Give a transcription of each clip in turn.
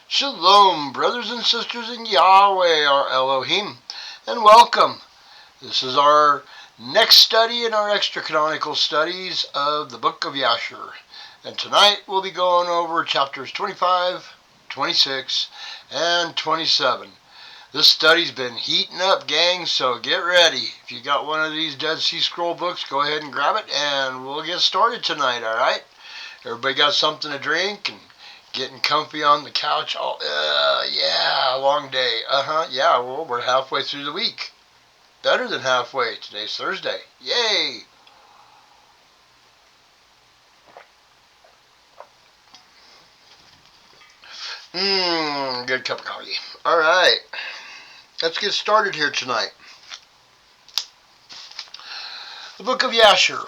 Shalom, brothers and sisters in Yahweh, our Elohim, and welcome. This is our next study in our extra-canonical studies of the Book of Jasher. And tonight we'll be going over chapters 25, 26, and 27. This study's been heating up, gang, so get ready. If you got one of these Dead Sea Scroll books, go ahead and grab it, and we'll get started tonight, alright? Everybody got something to drink and getting comfy on the couch? Yeah, long day. Yeah, well, we're halfway through the week. Better than halfway. Today's Thursday. Yay! Good cup of coffee. Alright, let's get started here tonight. The Book of Jasher,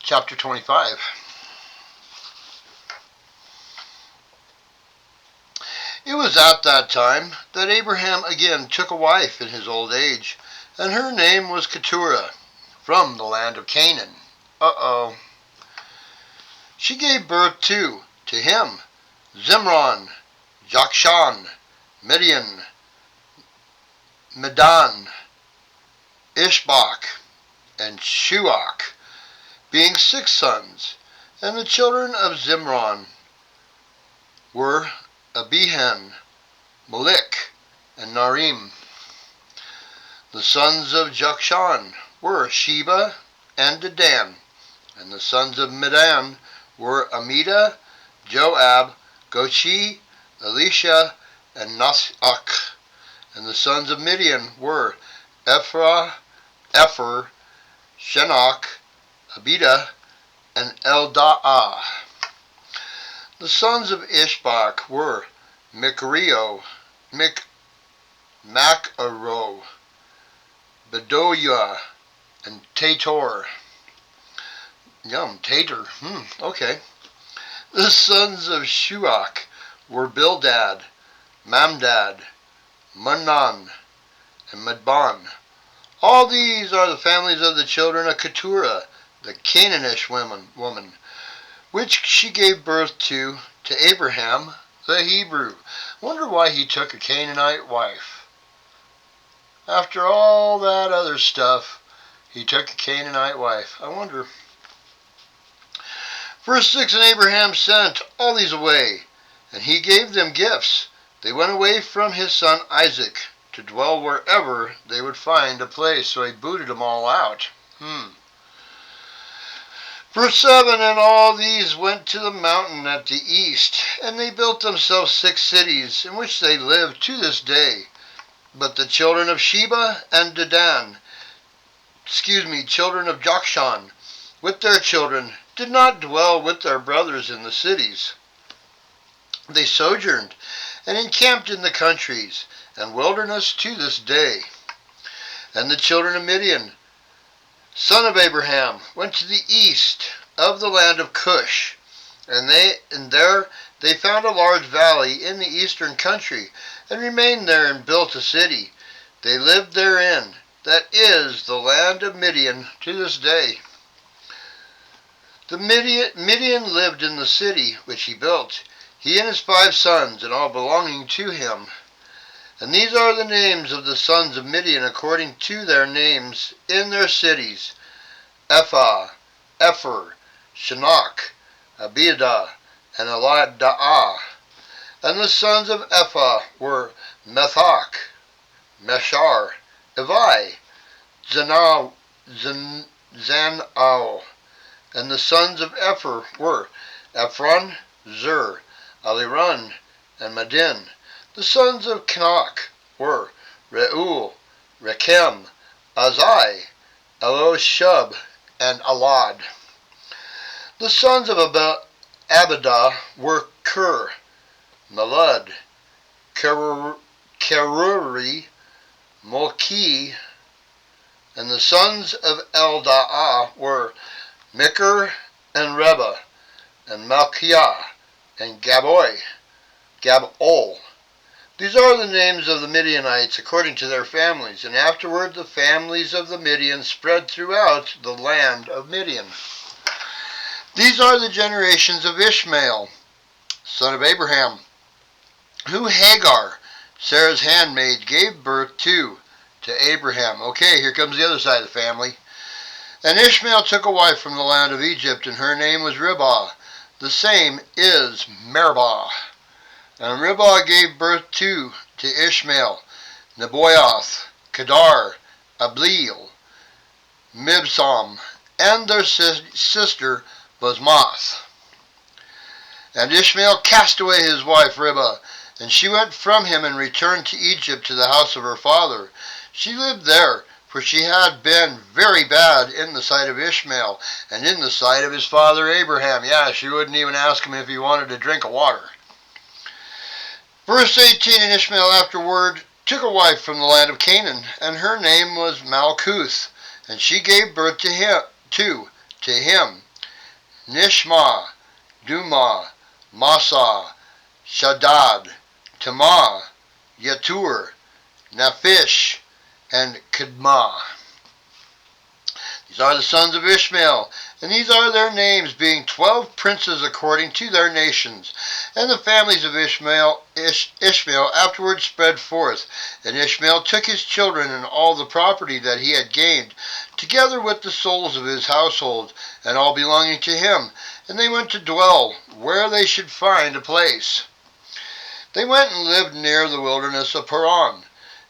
chapter 25. It was at that time that Abraham again took a wife in his old age, and her name was Keturah, from the land of Canaan. She gave birth to him, Zimron, Jokshan, Midian, Medan, Ishbak, and Shuach, being 6 sons. And the children of Zimron were Abihan, Malik, and Narim. The sons of Jokshan were Sheba and Dedan, and the sons of Medan were Amida, Joab, Gochi, Elisha, and Nasach. And the sons of Midian were Epher, Shenach, Abida, and Eldaah. The sons of Ishbak were Macaro, Bedoya, and Tator. Tater. Okay. The sons of Shuach were Bildad, Mamdad, Munan, and Medban. All these are the families of the children of Keturah, the Canaanite woman, which she gave birth to Abraham the Hebrew. Wonder why he took a Canaanite wife. After all that other stuff, he took a Canaanite wife. I wonder. Verse 6, and Abraham sent all these away, and he gave them gifts. They went away from his son Isaac to dwell wherever they would find a place, so he booted them all out. Verse 7, and all these went to the mountain at the east, and they built themselves 6 cities, in which they live to this day. But the children of Sheba and Dedan, children of Jokshan, with their children, did not dwell with their brothers in the cities. They sojourned and encamped in the countries and wilderness to this day. And the children of Midian, son of Abraham, went to the east of the land of Cush, and there they found a large valley in the eastern country, and remained there and built a city. They lived therein, that is the land of Midian to this day. The Midian lived in the city which he built, he and his 5 sons, and all belonging to him. And these are the names of the sons of Midian according to their names in their cities: Epher, Shenach, Abida, and Eldaah. And the sons of Epher were Methach, Meshar, Evi, Zanao. And the sons of Epher were Ephron, Zur, Alirun, and Madin. The sons of Kenak were Reuel, Rechem, Azai, Eloshub, and Alad. The sons of Abidah were Ker, Malud, Keruri, Molki. And the sons of Eldaah were Mikr and Reba, and Malchiah, and Gabol. These are the names of the Midianites according to their families, and afterward the families of the Midian spread throughout the land of Midian. These are the generations of Ishmael, son of Abraham, who Hagar, Sarah's handmaid, gave birth to Abraham. Okay, here comes the other side of the family. And Ishmael took a wife from the land of Egypt, and her name was Ribah. The same is Meribah. And Ribah gave birth to Ishmael, Nebaioth, Kedar, Abiel, Mibsam, and their sister Basmath. And Ishmael cast away his wife Ribah, and she went from him and returned to Egypt to the house of her father. She lived there, for she had been very bad in the sight of Ishmael, and in the sight of his father Abraham. Yeah, she wouldn't even ask him if he wanted a drink of water. Verse 18, and Ishmael afterward took a wife from the land of Canaan, and her name was Malkuth, and she gave birth to him, Nishma, Dumah, Massa, Shaddad, Tamah, Yetur, Naphish, and Kedmah. These are the sons of Ishmael, and these are their names, being 12 princes according to their nations. And the families of Ishmael afterwards spread forth. And Ishmael took his children and all the property that he had gained, together with the souls of his household, and all belonging to him. And they went to dwell where they should find a place. They went and lived near the wilderness of Paran,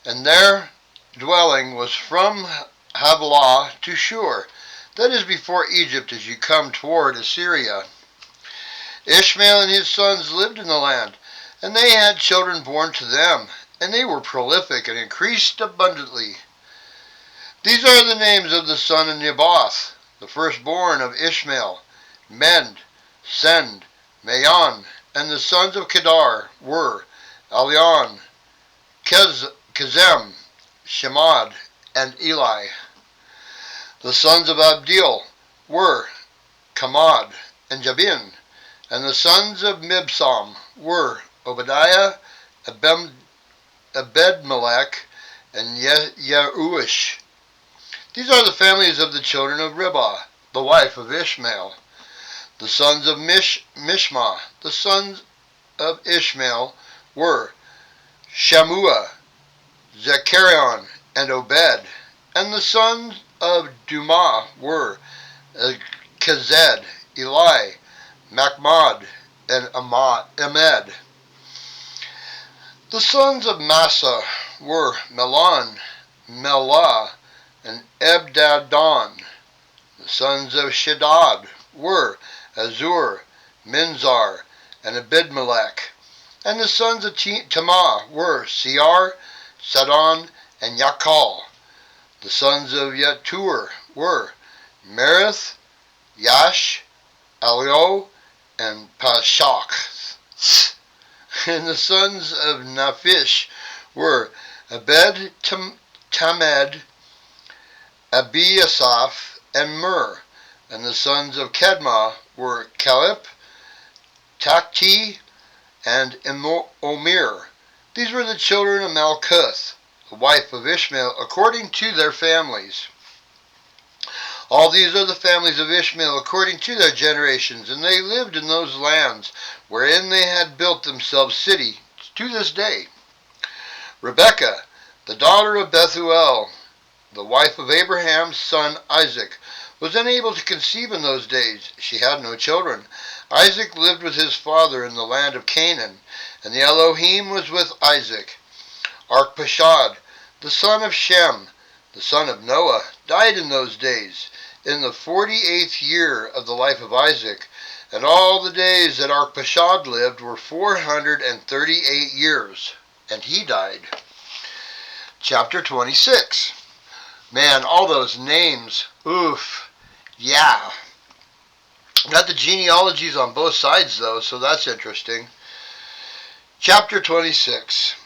and their dwelling was from Havilah to Shur, that is before Egypt as you come toward Assyria. Ishmael and his sons lived in the land, and they had children born to them, and they were prolific and increased abundantly. These are the names of the son of Nebaioth, the firstborn of Ishmael, Mend, Send, Mayon, and the sons of Kedar were Alion, Kezem, Shemad, and Eli. The sons of Abdil were Kamad and Jabin, and the sons of Mibsam were Obadiah, Ebedmelech, and Yeush. These are the families of the children of Ribah, the wife of Ishmael. The sons of Mishma, the sons of Ishmael, were Shammua, Zechariah, and Obed. And the sons of Dumah were Kezed, Eli, Machmad, and Amed. The sons of Massa were Melon, Melah, and Ebdadon. The sons of Shaddad were Azur, Minzar, and Ebedmelech. And the sons of Tamah were Seir, Sadon, and Yakal. The sons of Yetur were Merith, Yash, Alio, and Pashach. And the sons of Naphish were Abed Tamed, Abiasaph, and Mur. And the sons of Kedmah were Caleb, Takti, and Omir. These were the children of Malkuth, the wife of Ishmael, according to their families. All these are the families of Ishmael according to their generations, and they lived in those lands wherein they had built themselves cities to this day. Rebekah, the daughter of Bethuel, the wife of Abraham's son Isaac, was unable to conceive in those days. She had no children. Isaac lived with his father in the land of Canaan, and the Elohim was with Isaac. Arpachshad, the son of Shem, the son of Noah, died in those days, in the 48th year of the life of Isaac, and all the days that Arpachshad lived were 438 years, and he died. Chapter 26. Man, all those names, oof, yeah. Got the genealogies on both sides, though, so that's interesting. Chapter 26.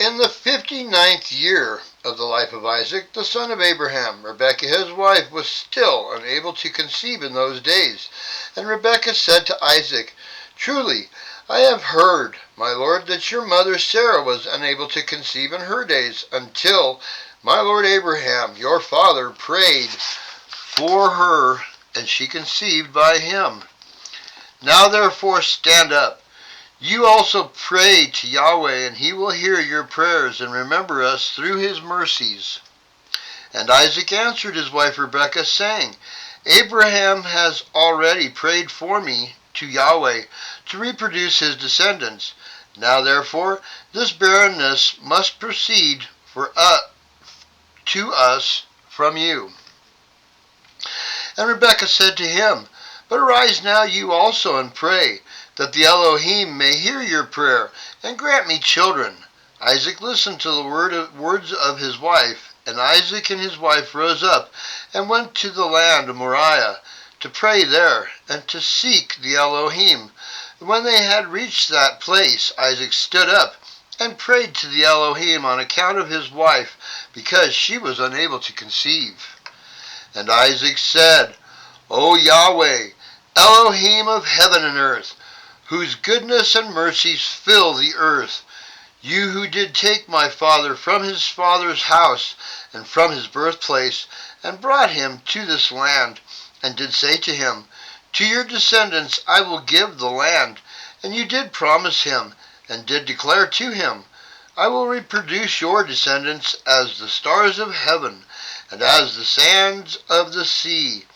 In the 59th year of the life of Isaac, the son of Abraham, Rebekah his wife was still unable to conceive in those days. And Rebekah said to Isaac, Truly, I have heard, my lord, that your mother Sarah was unable to conceive in her days, until my lord Abraham, your father, prayed for her, and she conceived by him. Now therefore stand up, You also pray to Yahweh, and he will hear your prayers and remember us through his mercies." And Isaac answered his wife Rebekah, saying, "Abraham has already prayed for me to Yahweh to reproduce his descendants. Now therefore this barrenness must proceed to us from you." And Rebekah said to him, "But arise now you also and pray, that the Elohim may hear your prayer and grant me children." Isaac listened to the words of his wife, and Isaac and his wife rose up and went to the land of Moriah to pray there and to seek the Elohim. When they had reached that place, Isaac stood up and prayed to the Elohim on account of his wife, because she was unable to conceive. And Isaac said, "O Yahweh, Elohim of heaven and earth, whose goodness and mercies fill the earth, you who did take my father from his father's house and from his birthplace, and brought him to this land, and did say to him, 'To your descendants I will give the land,' and you did promise him, and did declare to him, 'I will reproduce your descendants as the stars of heaven, and as the sands of the sea.'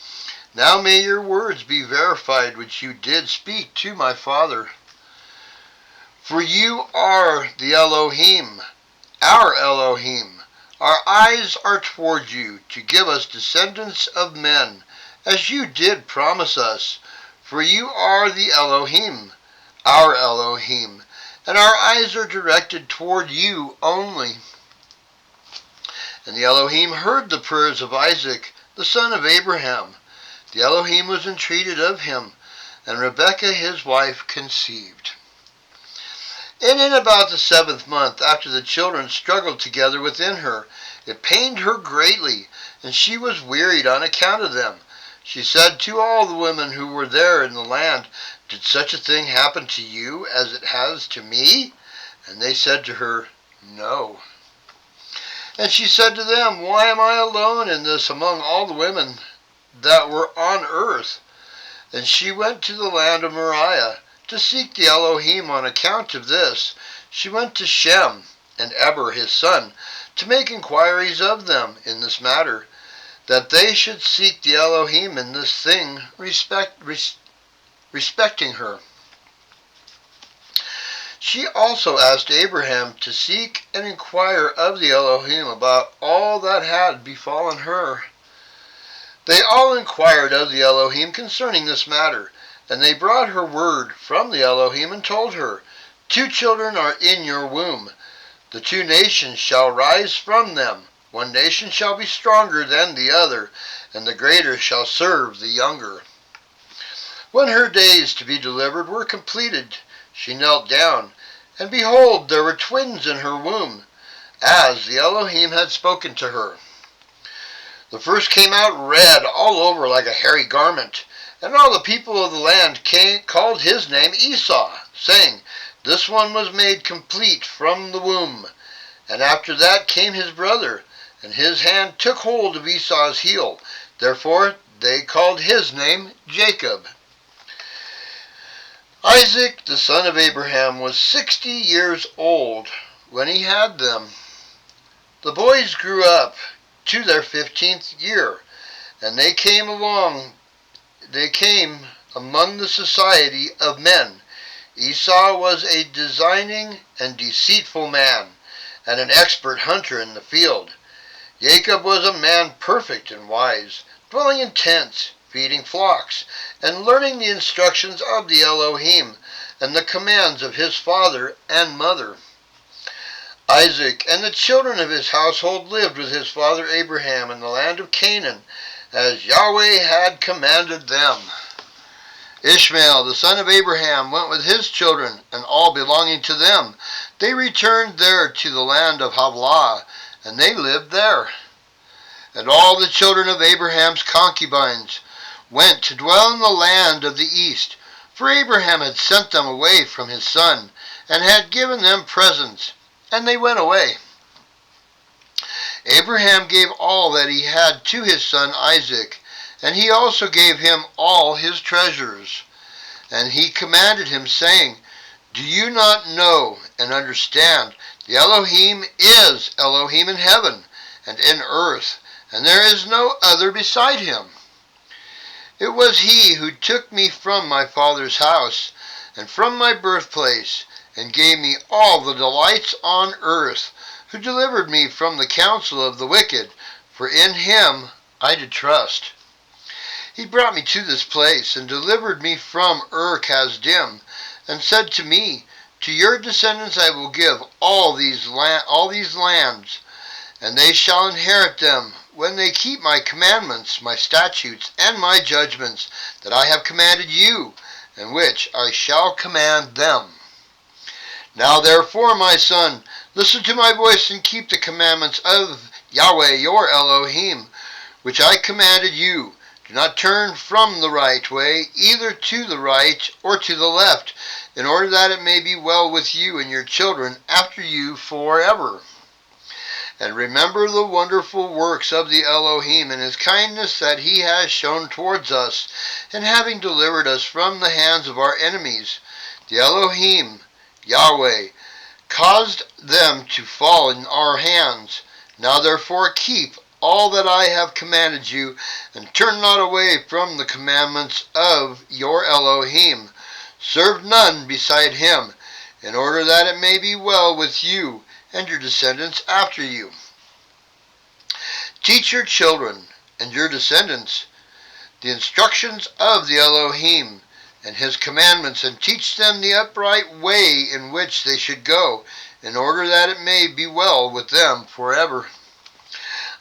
Now may your words be verified which you did speak to my father. For you are the Elohim, our Elohim. Our eyes are toward you, to give us descendants of men, as you did promise us. For you are the Elohim, our Elohim, and our eyes are directed toward you only." And the Elohim heard the prayers of Isaac, the son of Abraham. The Elohim was entreated of him, and Rebekah his wife conceived. And in about the 7th month, after the children struggled together within her, it pained her greatly, and she was wearied on account of them. She said to all the women who were there in the land, "Did such a thing happen to you as it has to me?" And they said to her, "No." And she said to them, "Why am I alone in this among all the women that were on earth?" And she went to the land of Moriah to seek the Elohim on account of this. She went to Shem and Eber his son to make inquiries of them in this matter, that they should seek the Elohim in this thing respecting her. She also asked Abraham to seek and inquire of the Elohim about all that had befallen her. They all inquired of the Elohim concerning this matter, and they brought her word from the Elohim and told her, "2 children are in your womb. The 2 nations shall rise from them. One nation shall be stronger than the other, and the greater shall serve the younger." When her days to be delivered were completed, she knelt down, and behold, there were twins in her womb, as the Elohim had spoken to her. The first came out red all over like a hairy garment, and all the people of the land called his name Esau, saying, "This one was made complete from the womb." And after that came his brother, and his hand took hold of Esau's heel. Therefore they called his name Jacob. Isaac, the son of Abraham, was 60 years old when he had them. The boys grew up to their 15th year, and they came among the society of men. Esau was a designing and deceitful man, and an expert hunter in the field. Jacob was a man perfect and wise, dwelling in tents, feeding flocks, and learning the instructions of the Elohim and the commands of his father and mother. Isaac and the children of his household lived with his father Abraham in the land of Canaan, as Yahweh had commanded them. Ishmael, the son of Abraham, went with his children and all belonging to them. They returned there to the land of Havilah, and they lived there. And all the children of Abraham's concubines went to dwell in the land of the east, for Abraham had sent them away from his son, and had given them presents, and they went away. Abraham gave all that he had to his son Isaac, and he also gave him all his treasures. And he commanded him, saying, Do you not know and understand? The Elohim is Elohim in heaven and in earth, and there is no other beside him. It was he who took me from my father's house and from my birthplace, and gave me all the delights on earth, who delivered me from the counsel of the wicked, for in him I did trust. He brought me to this place, and delivered me from Ur-Kasdim, and said to me, to your descendants I will give all these lands, and they shall inherit them, when they keep my commandments, my statutes, and my judgments, that I have commanded you, and which I shall command them. Now therefore, my son, listen to my voice, and keep the commandments of Yahweh your Elohim, which I commanded you. Do not turn from the right way, either to the right or to the left, in order that it may be well with you and your children after you forever. And remember the wonderful works of the Elohim, and his kindness that he has shown towards us, in having delivered us from the hands of our enemies. The Elohim, Yahweh, caused them to fall in our hands. Now therefore keep all that I have commanded you, and turn not away from the commandments of your Elohim. Serve none beside him, in order that it may be well with you and your descendants after you. Teach your children and your descendants the instructions of the Elohim and his commandments, and teach them the upright way in which they should go, in order that it may be well with them forever.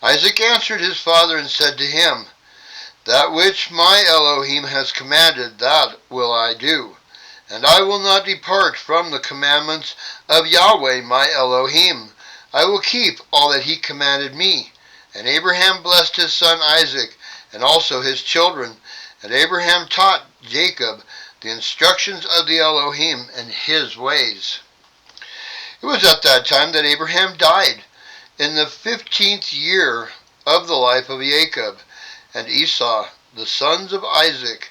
Isaac answered his father and said to him, that which my Elohim has commanded, that will I do, and I will not depart from the commandments of Yahweh my Elohim. I will keep all that he commanded me. And Abraham blessed his son Isaac, and also his children. And Abraham taught Jacob the instructions of the Elohim and his ways. It was at that time that Abraham died, in the 15th year of the life of Jacob and Esau, the sons of Isaac.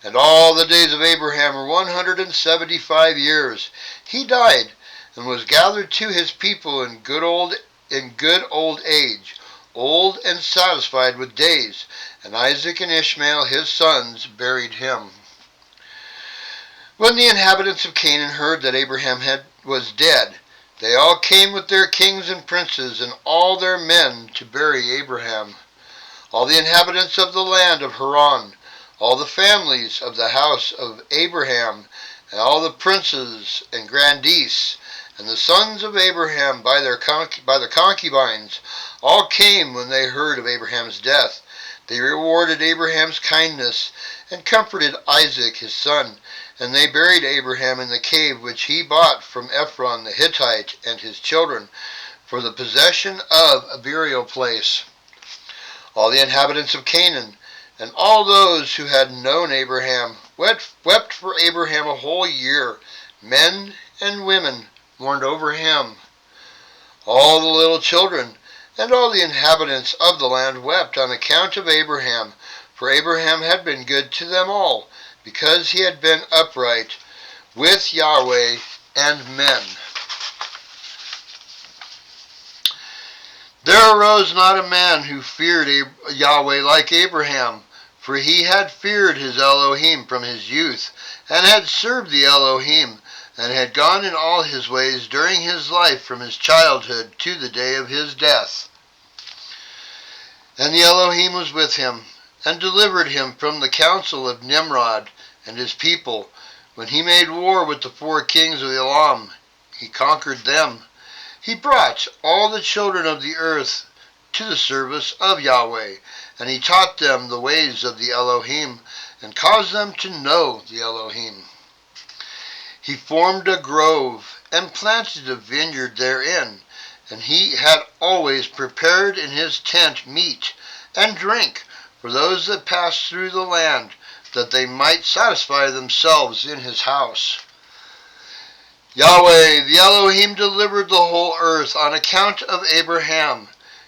And all the days of Abraham were 175 years. He died, and was gathered to his people in good old age, old and satisfied with days. And Isaac and Ishmael his sons buried him. When the inhabitants of Canaan heard that Abraham was dead, they all came with their kings and princes and all their men to bury Abraham. All the inhabitants of the land of Haran, all the families of the house of Abraham, and all the princes and grandees, and the sons of Abraham by their concubines, all came when they heard of Abraham's death. They rewarded Abraham's kindness, and comforted Isaac his son. And they buried Abraham in the cave which he bought from Ephron the Hittite and his children, for the possession of a burial place. All the inhabitants of Canaan, and all those who had known Abraham, wept for Abraham a whole year. Men and women mourned over him. All the little children and all the inhabitants of the land wept on account of Abraham, for Abraham had been good to them all, because he had been upright with Yahweh and men. There arose not a man who feared Yahweh like Abraham, for he had feared his Elohim from his youth, and had served the Elohim, and had gone in all his ways during his life from his childhood to the day of his death. And the Elohim was with him, and delivered him from the counsel of Nimrod and his people. When he made war with the 4 kings of Elam, he conquered them. He brought all the children of the earth to the service of Yahweh, and he taught them the ways of the Elohim, and caused them to know the Elohim. He formed a grove, and planted a vineyard therein, and he had always prepared in his tent meat and drink for those that passed through the land, that they might satisfy themselves in his house. Yahweh, the Elohim, delivered the whole earth on account of Abraham.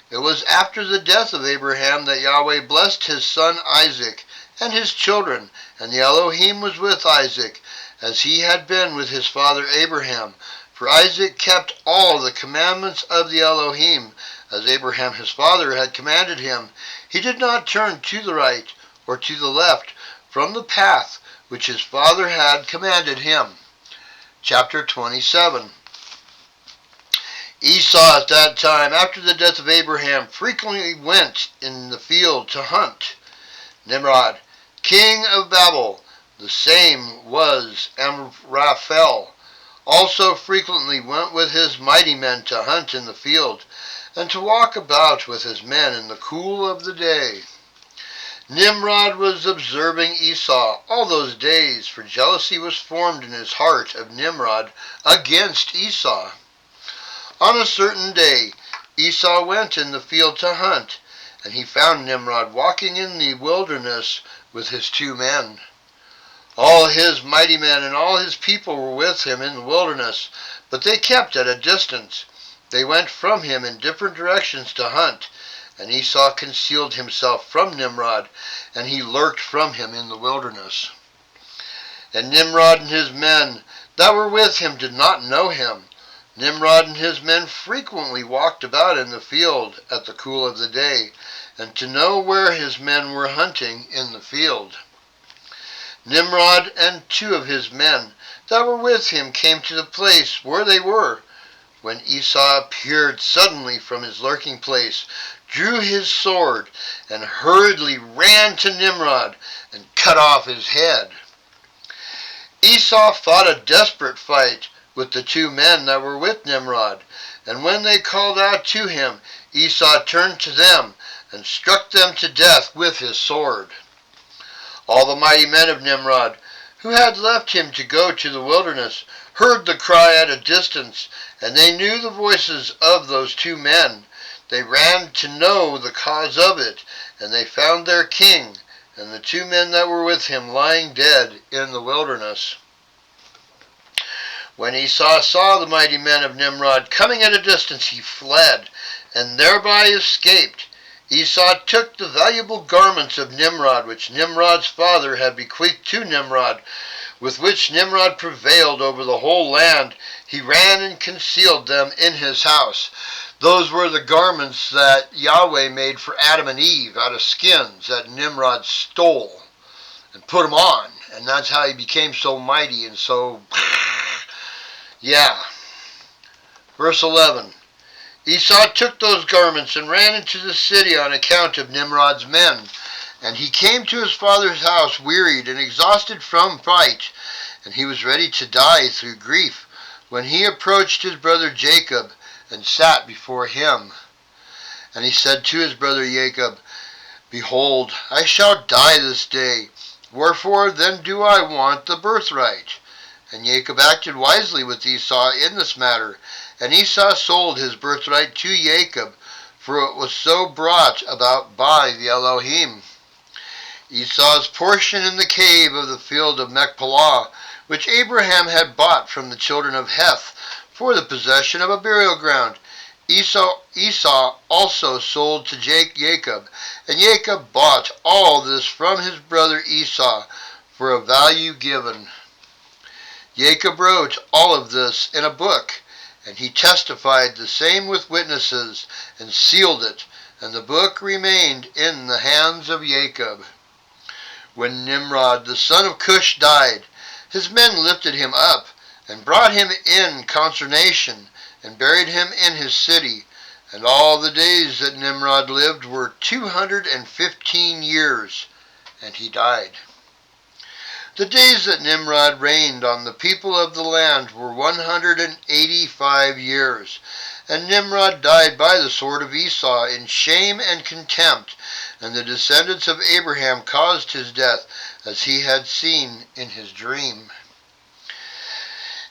It was after the death of Abraham that Yahweh blessed his son Isaac and his children, and the Elohim was with Isaac, as he had been with his father Abraham. For Isaac kept all the commandments of the Elohim, as Abraham his father had commanded him. He did not turn to the right or to the left from the path which his father had commanded him. Chapter 27. Esau at that time, after the death of Abraham, frequently went in the field to hunt. Nimrod, king of Babel, the same was Amraphel, also frequently went with his mighty men to hunt in the field, and to walk about with his men in the cool of the day. Nimrod was observing Esau all those days, for jealousy was formed in his heart of Nimrod against Esau. On a certain day, Esau went in the field to hunt, and he found Nimrod walking in the wilderness with his 2 men. All his mighty men and all his people were with him in the wilderness, but they kept at a distance. They went from him in different directions to hunt, and Esau concealed himself from Nimrod, and he lurked from him in the wilderness. And Nimrod and his men that were with him did not know him. Nimrod and his men frequently walked about in the field at the cool of the day, and to know where his men were hunting in the field. Nimrod and 2 of his men that were with him came to the place where they were, when Esau appeared suddenly from his lurking place, drew his sword, and hurriedly ran to Nimrod and cut off his head. Esau fought a desperate fight with the 2 men that were with Nimrod, and when they called out to him, Esau turned to them and struck them to death with his sword. All the mighty men of Nimrod, who had left him to go to the wilderness, heard the cry at a distance, and they knew the voices of those 2 men. They ran to know the cause of it, and they found their king, and the 2 men that were with him lying dead in the wilderness. When Esau saw the mighty men of Nimrod coming at a distance, he fled, and thereby escaped. Esau took the valuable garments of Nimrod, which Nimrod's father had bequeathed to Nimrod, with which Nimrod prevailed over the whole land. He ran and concealed them in his house. Those were the garments that Yahweh made for Adam and Eve out of skins that Nimrod stole and put them on. And that's how he became so mighty and so... yeah. Verse 11. Esau took those garments and ran into the city on account of Nimrod's men. And he came to his father's house wearied and exhausted from fight, and he was ready to die through grief, when he approached his brother Jacob and sat before him. And he said to his brother Jacob, Behold, I shall die this day, wherefore then do I want the birthright? And Jacob acted wisely with Esau in this matter, and Esau sold his birthright to Jacob, for it was so brought about by the Elohim. Esau's portion in the cave of the field of Machpelah, which Abraham had bought from the children of Heth, for the possession of a burial ground, Esau also sold to Jacob, and Jacob bought all this from his brother Esau for a value given. Jacob wrote all of this in a book, and he testified the same with witnesses, and sealed it, and the book remained in the hands of Jacob. When Nimrod the son of Cush died, his men lifted him up, and brought him in consternation, and buried him in his city. And all the days that Nimrod lived were 215 years, and he died. The days that Nimrod reigned on the people of the land were 185 years, and Nimrod died by the sword of Esau in shame and contempt, and the descendants of Abraham caused his death, as he had seen in his dream.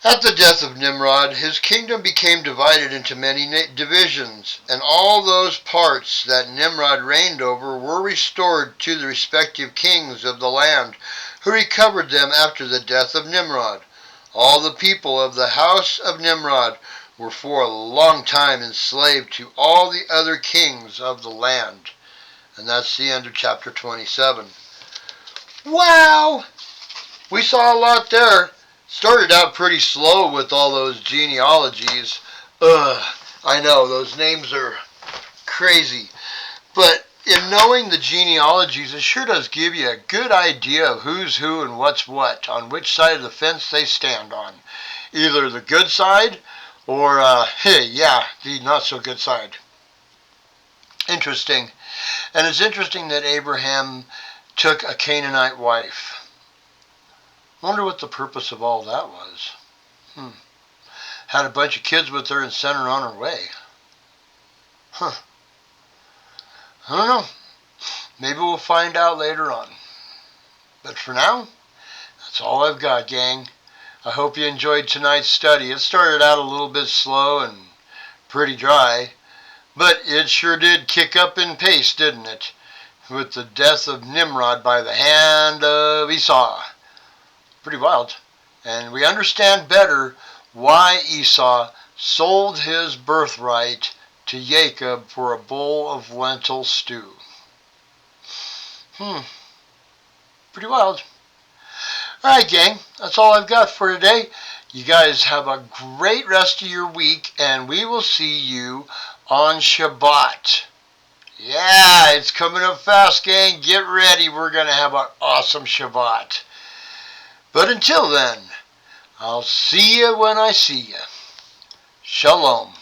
At the death of Nimrod, his kingdom became divided into many divisions, and all those parts that Nimrod reigned over were restored to the respective kings of the land, who recovered them after the death of Nimrod. All the people of the house of Nimrod were for a long time enslaved to all the other kings of the land. And that's the end of chapter 27. Wow! We saw a lot there. Started out pretty slow with all those genealogies. I know, those names are crazy. But in knowing the genealogies, it sure does give you a good idea of who's who and what's what, on which side of the fence they stand on. Either the good side or, the not so good side. Interesting. And it's interesting that Abraham took a Canaanite wife. Wonder what the purpose of all that was. Had a bunch of kids with her and sent her on her way. I don't know. Maybe we'll find out later on. But for now, that's all I've got, gang. I hope you enjoyed tonight's study. It started out a little bit slow and pretty dry, but it sure did kick up in pace, didn't it? With the death of Nimrod by the hand of Esau. Pretty wild. And we understand better why Esau sold his birthright to Jacob for a bowl of lentil stew. Pretty wild. Alright, gang, that's all I've got for today. You guys have a great rest of your week, and we will see you on Shabbat. Yeah, it's coming up fast, gang. Get ready. We're going to have an awesome Shabbat. But until then, I'll see you when I see you. Shalom.